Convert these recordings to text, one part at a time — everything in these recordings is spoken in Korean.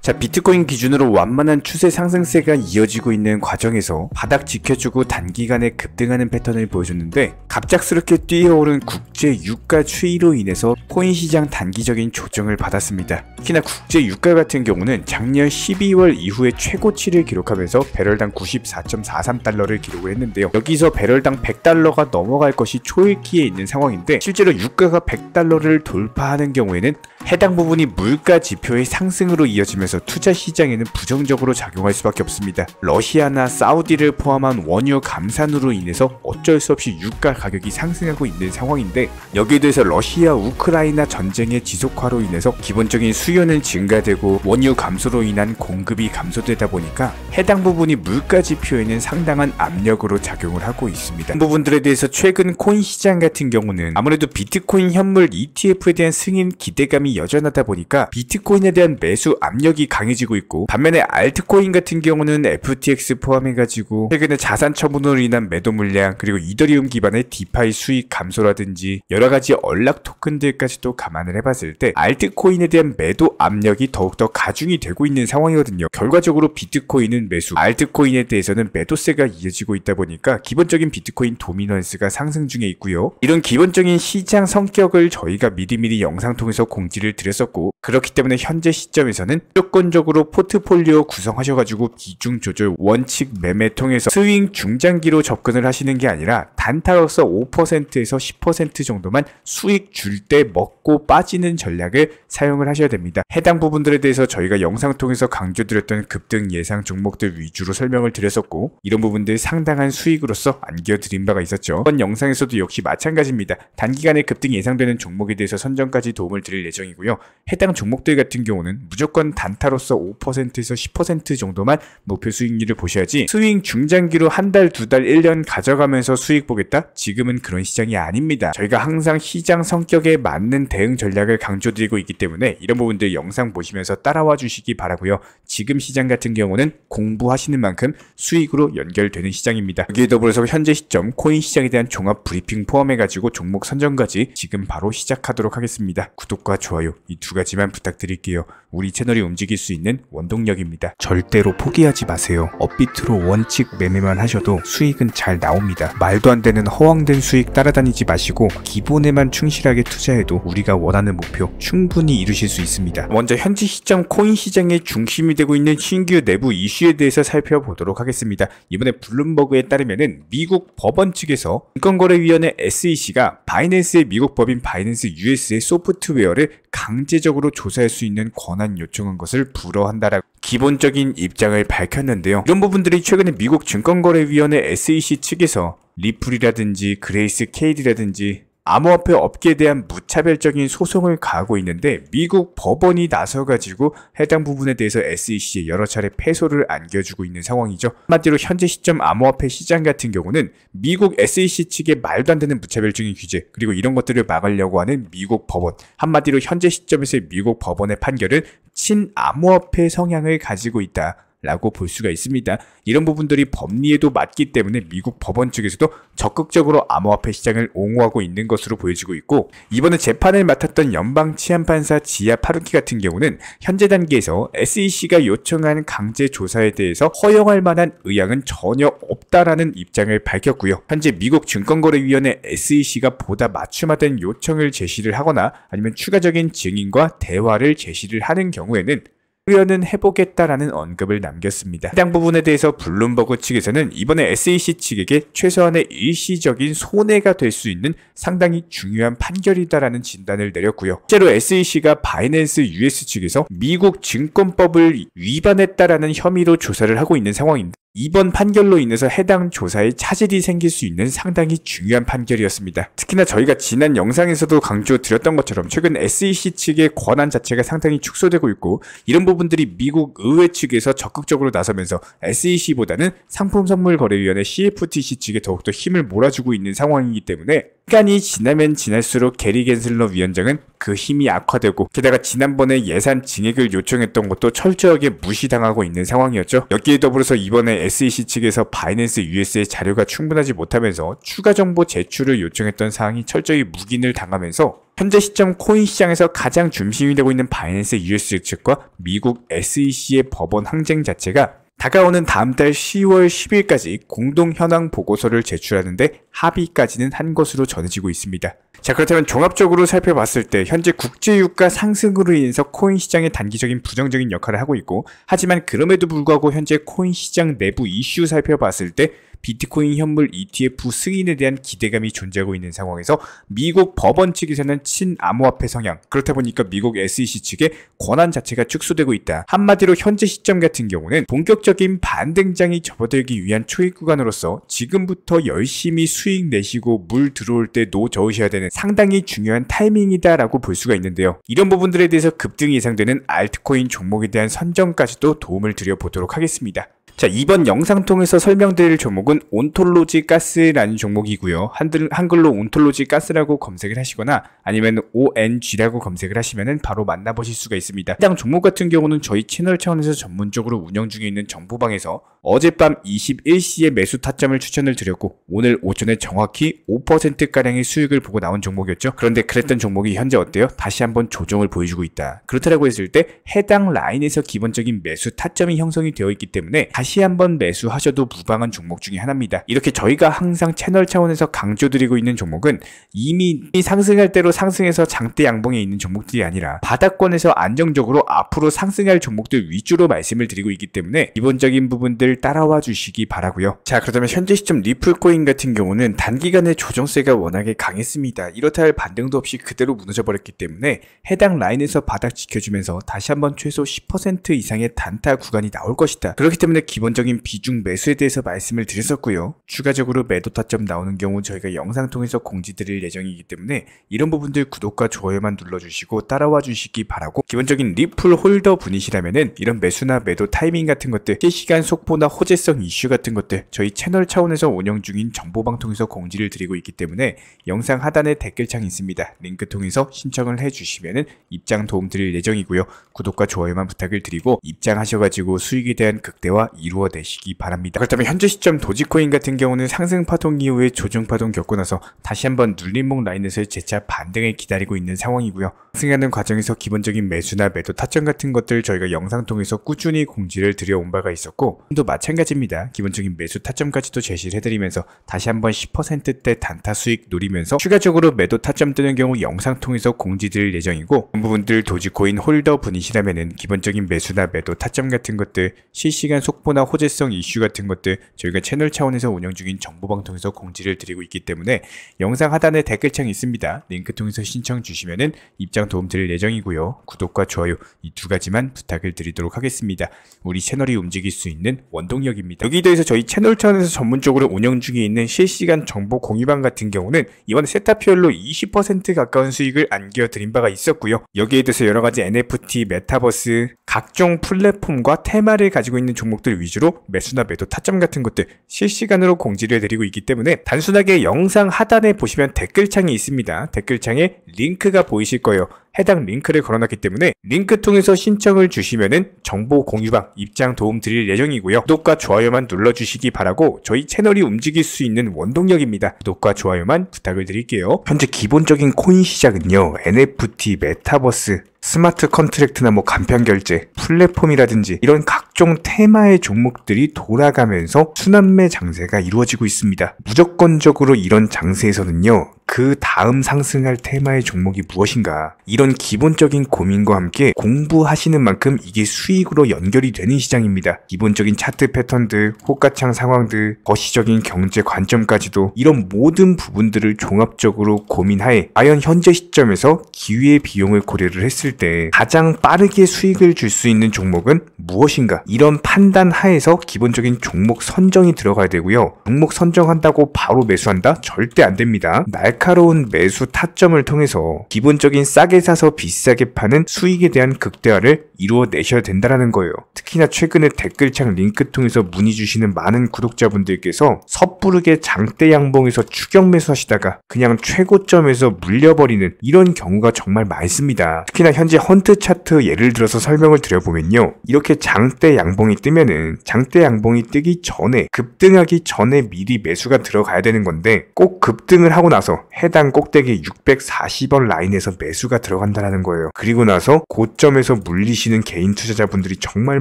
자, 비트코인 기준으로 완만한 추세 상승세가 이어지고 있는 과정에서 바닥 지켜주고 단기간에 급등하는 패턴을 보여줬는데, 갑작스럽게 뛰어오른 국제 유가 추이로 인해서 코인 시장 단기적인 조정을 받았습니다. 특히나 국제 유가 같은 경우는 작년 12월 이후에 최고치를 기록하면서 배럴당 94.43달러를 기록을 했는데요. 여기서 배럴당 100달러가 넘어갈 것이 초읽기에 있는 상황인데, 실제로 유가가 100달러를 돌파하는 경우에는 해당 부분이 물가 지표의 상승으로 이어지면서 투자 시장에는 부정적으로 작용할 수밖에 없습니다. 러시아나 사우디를 포함한 원유 감산으로 인해서 어쩔 수 없이 유가 가격이 상승하고 있는 상황인데, 여기에 대해서 러시아 우크라이나 전쟁의 지속화로 인해서 기본적인 수요는 증가되고 원유 감소로 인한 공급이 감소되다 보니까 해당 부분이 물가 지표에는 상당한 압력으로 작용을 하고 있습니다. 이 부분들에 대해서 최근 코인 시장 같은 경우는 아무래도 비트코인 현물 ETF에 대한 승인 기대감이 여전하다 보니까 비트코인에 대한 매수 압력이 강해지고 있고, 반면에 알트코인 같은 경우는 FTX 포함해가지고 최근에 자산 처분으로 인한 매도 물량, 그리고 이더리움 기반의 디파이 수익 감소라든지 여러가지 언락 토큰들까지도 감안을 해봤을 때 알트코인에 대한 매도 압력이 더욱더 가중이 되고 있는 상황이거든요. 결과적으로 비트코인은 매수, 알트코인에 대해서는 매도세가 이어지고 있다 보니까 기본적인 비트코인 도미넌스가 상승 중에 있고요. 이런 기본적인 시장 성격을 저희가 미리미리 영상 통해서 공지를 드렸었고, 그렇기 때문에 현재 시점에서는 무조건적으로 포트폴리오 구성하셔가지고 비중 조절 원칙 매매 통해서 스윙 중장기로 접근을 하시는 게 아니라 단타로서 5%에서 10% 정도만 수익 줄 때 먹고 빠지는 전략을 사용을 하셔야 됩니다. 해당 부분들에 대해서 저희가 영상 통해서 강조드렸던 급등 예상 종목들 위주로 설명을 드렸었고, 이런 부분들 상당한 수익으로서 안겨드린 바가 있었죠. 이번 영상에서도 역시 마찬가지입니다. 단기간에 급등 예상되는 종목에 대해서 선정까지 도움을 드릴 예정이고요. 해당 종목들 같은 경우는 무조건 단타로서 5%에서 10% 정도만 목표 수익률을 보셔야지, 스윙 중장기로 한 달, 두 달, 1년 가져가면서 수익 보겠다? 지금은 그런 시장이 아닙니다. 저희가 항상 시장 성격에 맞는 대응 전략을 강조드리고 있기 때문에 이런 부분들 영상 보시면서 따라와 주시기 바라고요. 지금 시장 같은 경우는 공부하시는 만큼 수익으로 연결되는 시장입니다. 여기에 더불어서 현재 시점 코인 시장에 대한 종합 브리핑 포함해가지고 종목 선정까지 지금 바로 시작하도록 하겠습니다. 구독과 좋아요 이 두 가지만 부탁드릴게요. 우리 채널이 움직일 수 있는 원동력입니다. 절대로 포기하지 마세요. 업비트로 원칙 매매만 하셔도 수익은 잘 나옵니다. 말도 안 되는 허황된 수익 따라다니지 마시고 기본에만 충실하게 투자해도 우리가 원하는 목표 충분히 이루실 수 있습니다. 먼저 현재 시점 코인 시장의 중심이 되고 있는 신규 내부 이슈에 대해서 살펴보도록 하겠습니다. 이번에 블룸버그에 따르면은 미국 법원 측에서 증권거래위원회 SEC가 바이낸스의 미국 법인 바이낸스 US의 소프트웨어를 강제적으로 조사할 수 있는 권한 요청한 것을 불허한다라고 기본적인 입장을 밝혔는데요. 이런 부분들이 최근에 미국 증권거래위원회 SEC 측에서 리플이라든지 그레이스 케이디라든지 암호화폐 업계에 대한 무차별적인 소송을 가하고 있는데, 미국 법원이 나서가지고 해당 부분에 대해서 SEC에 여러 차례 패소를 안겨주고 있는 상황이죠. 한마디로 현재 시점 암호화폐 시장 같은 경우는 미국 SEC 측의 말도 안 되는 무차별적인 규제, 그리고 이런 것들을 막으려고 하는 미국 법원, 한마디로 현재 시점에서의 미국 법원의 판결은 친암호화폐 성향을 가지고 있다 라고 볼 수가 있습니다. 이런 부분들이 법리에도 맞기 때문에 미국 법원 측에서도 적극적으로 암호화폐 시장을 옹호하고 있는 것으로 보여지고 있고, 이번에 재판을 맡았던 연방치안판사 지아 파루키 같은 경우는 현재 단계에서 SEC가 요청한 강제 조사에 대해서 허용할 만한 의향은 전혀 없다라는 입장을 밝혔고요. 현재 미국 증권거래위원회 SEC가 보다 맞춤화된 요청을 제시를 하거나 아니면 추가적인 증인과 대화를 제시를 하는 경우에는 수련은 해보겠다라는 언급을 남겼습니다. 해당 부분에 대해서 블룸버그 측에서는 이번에 SEC 측에게 최소한의 일시적인 손해가 될 수 있는 상당히 중요한 판결이다라는 진단을 내렸고요. 실제로 SEC가 바이낸스 US 측에서 미국 증권법을 위반했다라는 혐의로 조사를 하고 있는 상황인데, 이번 판결로 인해서 해당 조사에 차질이 생길 수 있는 상당히 중요한 판결이었습니다. 특히나 저희가 지난 영상에서도 강조드렸던 것처럼 최근 SEC 측의 권한 자체가 상당히 축소되고 있고, 이런 부분들이 미국 의회 측에서 적극적으로 나서면서 SEC보다는 상품선물거래위원회 CFTC 측에 더욱더 힘을 몰아주고 있는 상황이기 때문에 시간이 지나면 지날수록 게리 겐슬러 위원장은 그 힘이 악화되고 게다가 지난번에 예산 증액을 요청했던 것도 철저하게 무시당하고 있는 상황이었죠. 여기에 더불어서 이번에 SEC 측에서 바이낸스 US의 자료가 충분하지 못하면서 추가 정보 제출을 요청했던 사항이 철저히 묵인을 당하면서 현재 시점 코인 시장에서 가장 중심이 되고 있는 바이낸스 US 측과 미국 SEC의 법원 항쟁 자체가 다가오는 다음 달 10월 10일까지 공동 현황 보고서를 제출하는데 합의까지는 한 것으로 전해지고 있습니다. 자, 그렇다면 종합적으로 살펴봤을 때 현재 국제유가 상승으로 인해서 코인 시장의 단기적인 부정적인 역할을 하고 있고, 하지만 그럼에도 불구하고 현재 코인 시장 내부 이슈 살펴봤을 때 비트코인 현물 ETF 승인에 대한 기대감이 존재하고 있는 상황에서 미국 법원 측에서는 친암호화폐 성향, 그렇다 보니까 미국 SEC 측의 권한 자체가 축소되고 있다. 한마디로 현재 시점 같은 경우는 본격적인 반등장이 접어들기 위한 초입 구간으로서 지금부터 열심히 수익 내시고 물 들어올 때 노 저으셔야 되는 상당히 중요한 타이밍이다 라고 볼 수가 있는데요. 이런 부분들에 대해서 급등이 예상되는 알트코인 종목에 대한 선정까지도 도움을 드려보도록 하겠습니다. 자, 이번 영상 통해서 설명드릴 종목은 온톨로지 가스라는 종목이고요. 한글로 온톨로지 가스라고 검색을 하시거나 아니면 ONG라고 검색을 하시면 바로 만나보실 수가 있습니다. 해당 종목 같은 경우는 저희 채널 차원에서 전문적으로 운영 중에 있는 정보방에서 어젯밤 21시에 매수 타점을 추천을 드렸고 오늘 오전에 정확히 5%가량의 수익을 보고 나온 종목이었죠. 그런데 그랬던 종목이 현재 어때요? 다시 한번 조정을 보여주고 있다. 그렇다고 했을 때 해당 라인에서 기본적인 매수 타점이 형성이 되어 있기 때문에 다시 한번 매수하셔도 무방한 종목 중에 하나입니다. 이렇게 저희가 항상 채널 차원에서 강조드리고 있는 종목은 이미 상승할 대로 상승해서 장대 양봉에 있는 종목들이 아니라 바닥권에서 안정적으로 앞으로 상승할 종목들 위주로 말씀을 드리고 있기 때문에 기본적인 부분들 따라와 주시기 바라고요. 자, 그렇다면 현재 시점 리플코인 같은 경우는 단기간에 조정세가 워낙에 강했습니다. 이렇다 할 반등도 없이 그대로 무너져 버렸기 때문에 해당 라인에서 바닥 지켜주면서 다시 한번 최소 10% 이상의 단타 구간이 나올 것이다. 그렇기 때문에 기본적인 비중 매수에 대해서 말씀을 드렸었고요. 추가적으로 매도 타점 나오는 경우 저희가 영상 통해서 공지드릴 예정이기 때문에 이런 부분들 구독과 좋아요만 눌러주시고 따라와 주시기 바라고, 기본적인 리플 홀더 분이시라면은 이런 매수나 매도 타이밍 같은 것들, 실시간 속보나 호재성 이슈 같은 것들 저희 채널 차원에서 운영 중인 정보방 통해서 공지를 드리고 있기 때문에 영상 하단에 댓글창이 있습니다. 링크 통해서 신청을 해주시면은 입장 도움 드릴 예정이고요. 구독과 좋아요만 부탁을 드리고 입장하셔가지고 수익에 대한 극대화 이루어내시기 바랍니다. 그렇다면 현재 시점 도지코인 같은 경우는 상승 파동 이후에 조정 파동 겪고 나서 다시 한번 눌림목 라인에서의 재차 반등을 기다리고 있는 상황이고요. 상승하는 과정에서 기본적인 매수나 매도 타점 같은 것들 저희가 영상 통해서 꾸준히 공지를 드려온 바가 있었고, 또 마찬가지입니다. 기본적인 매수 타점까지도 제시를 해드리면서 다시 한번 10%대 단타 수익 노리면서 추가적으로 매도 타점 뜨는 경우 영상 통해서 공지 드릴 예정이고, 그 부분들 도지코인 홀더 분이시라면은 기본적인 매수나 매도 타점 같은 것들, 실시간 속보나 호재성 이슈 같은 것들 저희가 채널 차원에서 운영 중인 정보방 통해서 공지를 드리고 있기 때문에 영상 하단에 댓글창이 있습니다. 링크 통해서 신청 주시면은 입장 도움 드릴 예정이고요. 구독과 좋아요 이 두 가지만 부탁을 드리도록 하겠습니다. 우리 채널이 움직일 수 있는 원동력입니다. 여기에 대해서 저희 채널 차원에서 전문적으로 운영 중에 있는 실시간 정보 공유방 같은 경우는 이번에 세타피얼로 20% 가까운 수익을 안겨드린 바가 있었고요. 여기에 대해서 여러가지 NFT, 메타버스, 각종 플랫폼과 테마를 가지고 있는 종목들 위주로 매수나 매도 타점 같은 것들 실시간으로 공지를 해드리고 있기 때문에 단순하게 영상 하단에 보시면 댓글창이 있습니다. 댓글창에 링크가 보이실 거예요. 해당 링크를 걸어놨기 때문에 링크 통해서 신청을 주시면은 정보 공유방 입장 도움 드릴 예정이고요. 구독과 좋아요만 눌러주시기 바라고 저희 채널이 움직일 수 있는 원동력입니다. 구독과 좋아요만 부탁을 드릴게요. 현재 기본적인 코인 시장은요, NFT, 메타버스, 스마트 컨트랙트나 간편 결제, 플랫폼이라든지 이런 각종 테마의 종목들이 돌아가면서 순환매 장세가 이루어지고 있습니다. 무조건적으로 이런 장세에서는요, 그 다음 상승할 테마의 종목이 무엇인가, 이런 기본적인 고민과 함께 공부하시는 만큼 이게 수익으로 연결이 되는 시장입니다. 기본적인 차트 패턴들, 호가창 상황들, 거시적인 경제 관점까지도 이런 모든 부분들을 종합적으로 고민하에 과연 현재 시점에서 기회의 비용을 고려를 했을 봤을 때 가장 빠르게 수익을 줄 수 있는 종목은 무엇인가? 이런 판단 하에서 기본적인 종목 선정이 들어가야 되고요. 종목 선정한다고 바로 매수한다? 절대 안 됩니다. 날카로운 매수 타점을 통해서 기본적인 싸게 사서 비싸게 파는 수익에 대한 극대화를 이루어내셔야 된다는 거예요. 특히나 최근에 댓글창 링크 통해서 문의 주시는 많은 구독자분들께서 섣부르게 장대 양봉에서 추격 매수하시다가 그냥 최고점에서 물려버리는 이런 경우가 정말 많습니다. 특히나 현재 헌트 차트 예를 들어서 설명을 드려보면요. 이렇게 장대 양봉이 뜨면은 장대 양봉이 뜨기 전에 급등하기 전에 미리 매수가 들어가야 되는 건데 꼭 급등을 하고 나서 해당 꼭대기 640원 라인에서 매수가 들어간다는 거예요. 그리고 나서 고점에서 물리시는 개인 투자자분들이 정말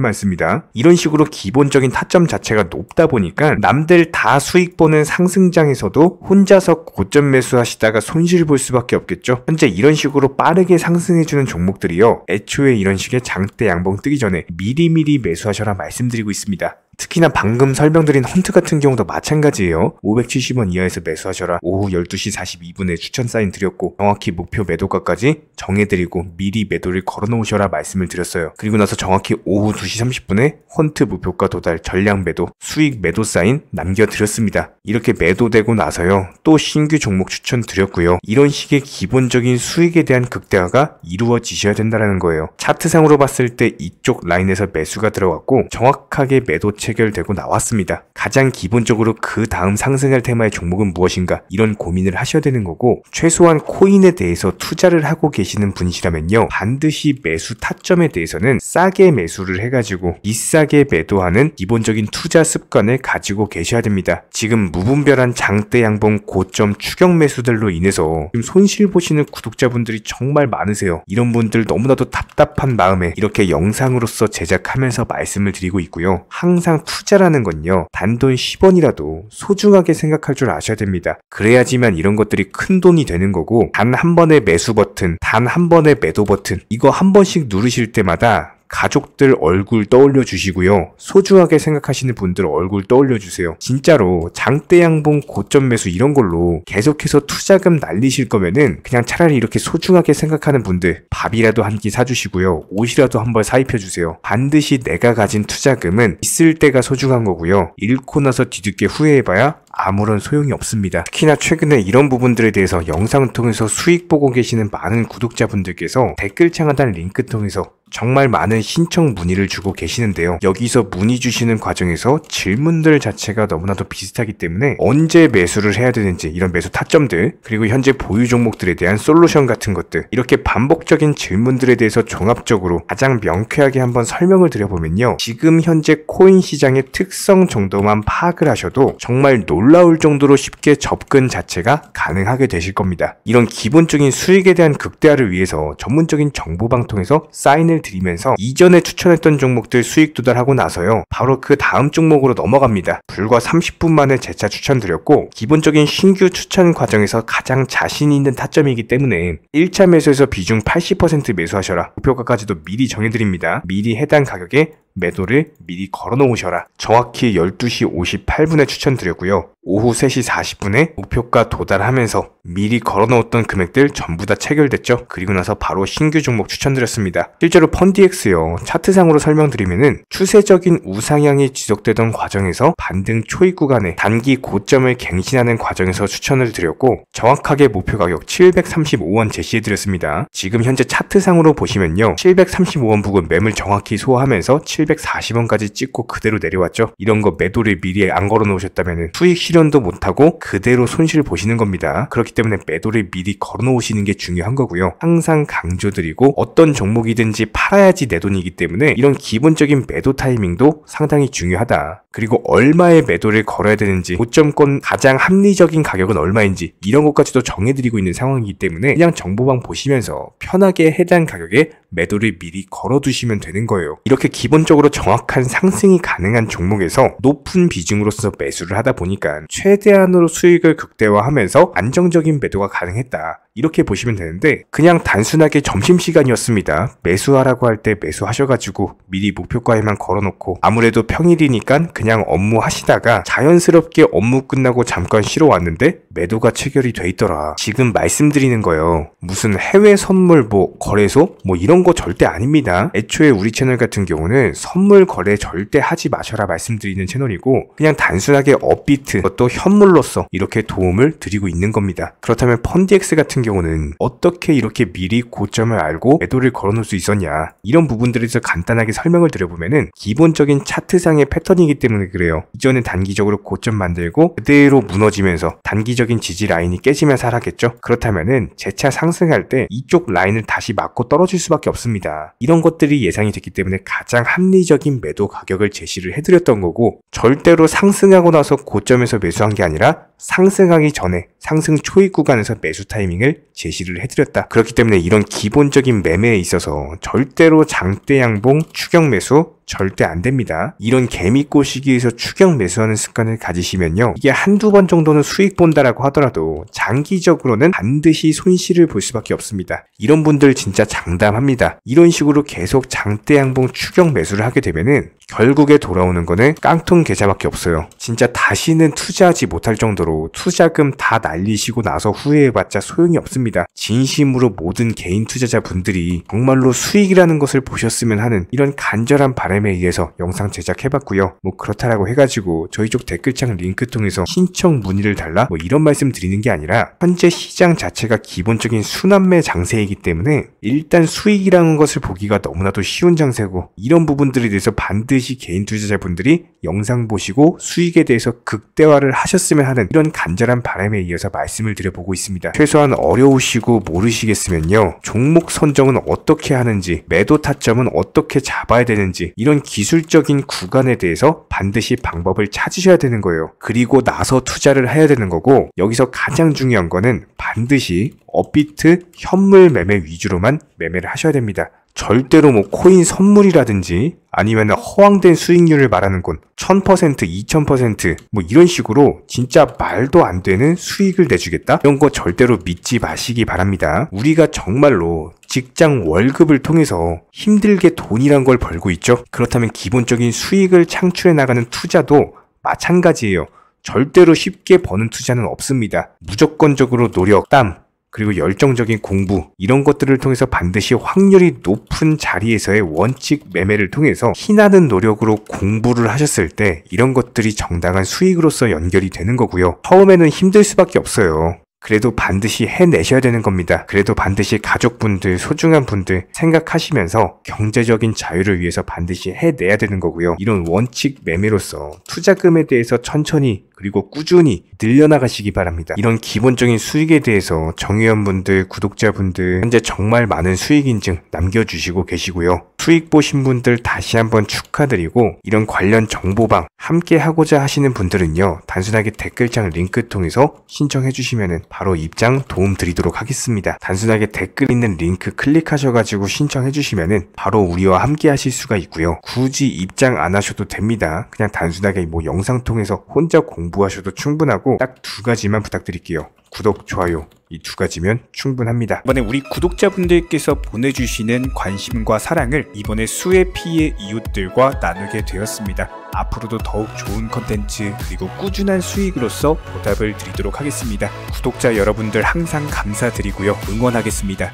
많습니다. 이런 식으로 기본적인 타점 자체가 높다 보니까 남들 다 수익 보는 상승장에서도 혼자서 고점 매수하시다가 손실 볼 수밖에 없겠죠. 현재 이런 식으로 빠르게 상승해주는 종목들이요. 애초에 이런 식의 장대 양봉 뜨기 전에 미리미리 매수하셔라 말씀드리고 있습니다. 특히나 방금 설명드린 헌트 같은 경우도 마찬가지예요. 570원 이하에서 매수하셔라. 오후 12시 42분에 추천 사인 드렸고 정확히 목표 매도가까지 정해드리고 미리 매도를 걸어놓으셔라 말씀을 드렸어요. 그리고 나서 정확히 오후 2시 30분에 헌트 목표가 도달 전량 매도 수익 매도 사인 남겨드렸습니다. 이렇게 매도되고 나서요. 또 신규 종목 추천 드렸고요. 이런 식의 기본적인 수익에 대한 극대화가 이루어지셔야 된다는 거예요. 차트상으로 봤을 때 이쪽 라인에서 매수가 들어갔고 정확하게 매도 체결되고 나왔습니다. 가장 기본적으로 그 다음 상승할 테마의 종목은 무엇인가 이런 고민을 하셔야 되는 거고 최소한 코인에 대해서 투자를 하고 계시는 분이시라면요. 반드시 매수 타점에 대해서는 싸게 매수를 해가지고 비싸게 매도하는 기본적인 투자 습관을 가지고 계셔야 됩니다. 지금 무분별한 장대 양봉 고점 추격 매수들로 인해서 지금 손실 보시는 구독자분들이 정말 많으세요. 이런 분들 너무나도 답답한 마음에 이렇게 영상으로서 제작하면서 말씀을 드리고 있고요. 항상 투자라는 건요. 단돈 10원이라도 소중하게 생각할 줄 아셔야 됩니다. 그래야지만 이런 것들이 큰 돈이 되는 거고 단 한 번의 매수 버튼, 단 한 번의 매도 버튼 이거 한 번씩 누르실 때마다 가족들 얼굴 떠올려 주시고요. 소중하게 생각하시는 분들 얼굴 떠올려 주세요. 진짜로 장대 양봉 고점 매수 이런 걸로 계속해서 투자금 날리실 거면은 그냥 차라리 이렇게 소중하게 생각하는 분들 밥이라도 한 끼 사주시고요. 옷이라도 한 벌 사입혀 주세요. 반드시 내가 가진 투자금은 있을 때가 소중한 거고요. 잃고 나서 뒤늦게 후회해봐야 아무런 소용이 없습니다. 특히나 최근에 이런 부분들에 대해서 영상을 통해서 수익 보고 계시는 많은 구독자분들께서 댓글창 하단 링크 통해서 정말 많은 신청 문의를 주고 계시는데요. 여기서 문의 주시는 과정에서 질문들 자체가 너무나도 비슷하기 때문에 언제 매수를 해야 되는지 이런 매수 타점들 그리고 현재 보유 종목들에 대한 솔루션 같은 것들 이렇게 반복적인 질문들에 대해서 종합적으로 가장 명쾌하게 한번 설명을 드려보면요. 지금 현재 코인 시장의 특성 정도만 파악을 하셔도 정말 놀라울 정도로 쉽게 접근 자체가 가능하게 되실 겁니다. 이런 기본적인 수익에 대한 극대화를 위해서 전문적인 정보방 통해서 사인을 드리면서 이전에 추천했던 종목들 수익 도달하고 나서요. 바로 그 다음 종목으로 넘어갑니다. 불과 30분 만에 재차 추천드렸고 기본적인 신규 추천 과정에서 가장 자신 있는 타점이기 때문에 1차 매수에서 비중 80% 매수하셔라. 목표가까지도 미리 정해드립니다. 미리 해당 가격에 매도를 미리 걸어놓으셔라. 정확히 12시 58분에 추천드렸고요. 오후 3시 40분에 목표가 도달하면서 미리 걸어놓았던 금액들 전부 다 체결됐죠. 그리고 나서 바로 신규 종목 추천드렸습니다. 실제로 펀디엑스요. 차트상으로 설명드리면은 추세적인 우상향이 지속되던 과정에서 반등 초입 구간에 단기 고점을 갱신하는 과정에서 추천을 드렸고 정확하게 목표 가격 735원 제시해드렸습니다. 지금 현재 차트상으로 보시면요. 735원 부근 매물 정확히 소화하면서 740원까지 찍고 그대로 내려왔죠. 이런 거 매도를 미리 안 걸어 놓으셨다면 수익 실현도 못하고 그대로 손실 보시는 겁니다. 그렇기 때문에 매도를 미리 걸어 놓으시는 게 중요한 거고요. 항상 강조드리고 어떤 종목이든지 팔아야지 내 돈이기 때문에 이런 기본적인 매도 타이밍도 상당히 중요하다. 그리고 얼마의 매도를 걸어야 되는지 고점권 가장 합리적인 가격은 얼마인지 이런 것까지도 정해드리고 있는 상황이기 때문에 그냥 정보방 보시면서 편하게 해당 가격에 매도를 미리 걸어두시면 되는 거예요. 이렇게 기본적으로 정확한 상승이 가능한 종목에서 높은 비중으로서 매수를 하다 보니까 최대한으로 수익을 극대화하면서 안정적인 매도가 가능했다. 이렇게 보시면 되는데 그냥 단순하게 점심시간이었습니다. 매수하라고 할 때 매수하셔가지고 미리 목표가에만 걸어놓고 아무래도 평일이니까 그냥 업무 하시다가 자연스럽게 업무 끝나고 잠깐 쉬러 왔는데 매도가 체결이 돼 있더라. 지금 말씀드리는 거예요. 무슨 해외 선물 거래소 이런 거 절대 아닙니다. 애초에 우리 채널 같은 경우는 선물 거래 절대 하지 마셔라 말씀드리는 채널이고 그냥 단순하게 업비트 또 현물로서 이렇게 도움을 드리고 있는 겁니다. 그렇다면 펀디엑스 같은 경우는 어떻게 이렇게 미리 고점을 알고 매도를 걸어놓을 수 있었냐, 이런 부분들에 대해서 간단하게 설명을 드려보면은 기본적인 차트상의 패턴이기 때문에 그래요. 이전에 단기적으로 고점 만들고 그대로 무너지면서 단기적인 지지 라인이 깨지면서 하락했죠. 그렇다면은 재차 상승할 때 이쪽 라인을 다시 맞고 떨어질 수밖에 없습니다. 이런 것들이 예상이 됐기 때문에 가장 합리적인 매도 가격을 제시를 해드렸던 거고, 절대로 상승하고 나서 고점에서 매수한 게 아니라 상승하기 전에 상승 초입 구간에서 매수 타이밍을 제시를 해드렸다. 그렇기 때문에 이런 기본적인 매매에 있어서 절대로 장대 양봉 추격 매수 절대 안 됩니다. 이런 개미꽃 시기에서 추격 매수하는 습관을 가지시면요, 이게 한두 번 정도는 수익 본다라고 하더라도 장기적으로는 반드시 손실을 볼 수밖에 없습니다. 이런 분들 진짜 장담합니다. 이런 식으로 계속 장대 양봉 추격 매수를 하게 되면은 결국에 돌아오는 거는 깡통 계좌밖에 없어요. 진짜 다시는 투자하지 못할 정도로 투자금 다 날리시고 나서 후회해봤자 소용이 없습니다. 진심으로 모든 개인 투자자분들이 정말로 수익이라는 것을 보셨으면 하는 이런 간절한 바람에 의해서 영상 제작해봤고요. 그렇다라고 해가지고 저희 쪽 댓글창 링크 통해서 신청 문의를 달라 이런 말씀 드리는 게 아니라 현재 시장 자체가 기본적인 순환매 장세이기 때문에 일단 수익이라는 것을 보기가 너무나도 쉬운 장세고, 이런 부분들에 대해서 반드시 개인 투자자분들이 영상 보시고 수익에 대해서 극대화를 하셨으면 하는 이런 간절한 바람에 이어서 말씀을 드려보고 있습니다. 최소한 어려우시고 모르시겠으면요, 종목 선정은 어떻게 하는지, 매도 타점은 어떻게 잡아야 되는지, 이런 기술적인 구간에 대해서 반드시 방법을 찾으셔야 되는 거예요. 그리고 나서 투자를 해야 되는 거고, 여기서 가장 중요한 거는 반드시 업비트 현물 매매 위주로만 매매를 하셔야 됩니다. 절대로 코인 선물이라든지 아니면 허황된 수익률을 말하는 건 1000%, 2000% 이런 식으로 진짜 말도 안 되는 수익을 내주겠다? 이런 거 절대로 믿지 마시기 바랍니다. 우리가 정말로 직장 월급을 통해서 힘들게 돈이란 걸 벌고 있죠. 그렇다면 기본적인 수익을 창출해 나가는 투자도 마찬가지예요. 절대로 쉽게 버는 투자는 없습니다. 무조건적으로 노력, 땀, 그리고 열정적인 공부, 이런 것들을 통해서 반드시 확률이 높은 자리에서의 원칙 매매를 통해서 희나는 노력으로 공부를 하셨을 때 이런 것들이 정당한 수익으로서 연결이 되는 거고요. 처음에는 힘들 수밖에 없어요. 그래도 반드시 해내셔야 되는 겁니다. 그래도 반드시 가족분들, 소중한 분들 생각하시면서 경제적인 자유를 위해서 반드시 해내야 되는 거고요. 이런 원칙 매매로서 투자금에 대해서 천천히 그리고 꾸준히 늘려나가시기 바랍니다. 이런 기본적인 수익에 대해서 정의원분들, 구독자분들 현재 정말 많은 수익 인증 남겨주시고 계시고요. 수익 보신 분들 다시 한번 축하드리고, 이런 관련 정보방 함께 하고자 하시는 분들은요, 단순하게 댓글창 링크 통해서 신청해 주시면 바로 입장 도움 드리도록 하겠습니다. 단순하게 댓글 있는 링크 클릭하셔가지고 신청해 주시면 바로 우리와 함께 하실 수가 있고요. 굳이 입장 안 하셔도 됩니다. 그냥 단순하게 영상 통해서 혼자 공부하셔도 충분하고 딱 두 가지만 부탁드릴게요. 구독, 좋아요, 이 두 가지면 충분합니다. 이번에 우리 구독자분들께서 보내주시는 관심과 사랑을 이번에 수혜 피해 이웃들과 나누게 되었습니다. 앞으로도 더욱 좋은 컨텐츠 그리고 꾸준한 수익으로서 보답을 드리도록 하겠습니다. 구독자 여러분들 항상 감사드리고요. 응원하겠습니다.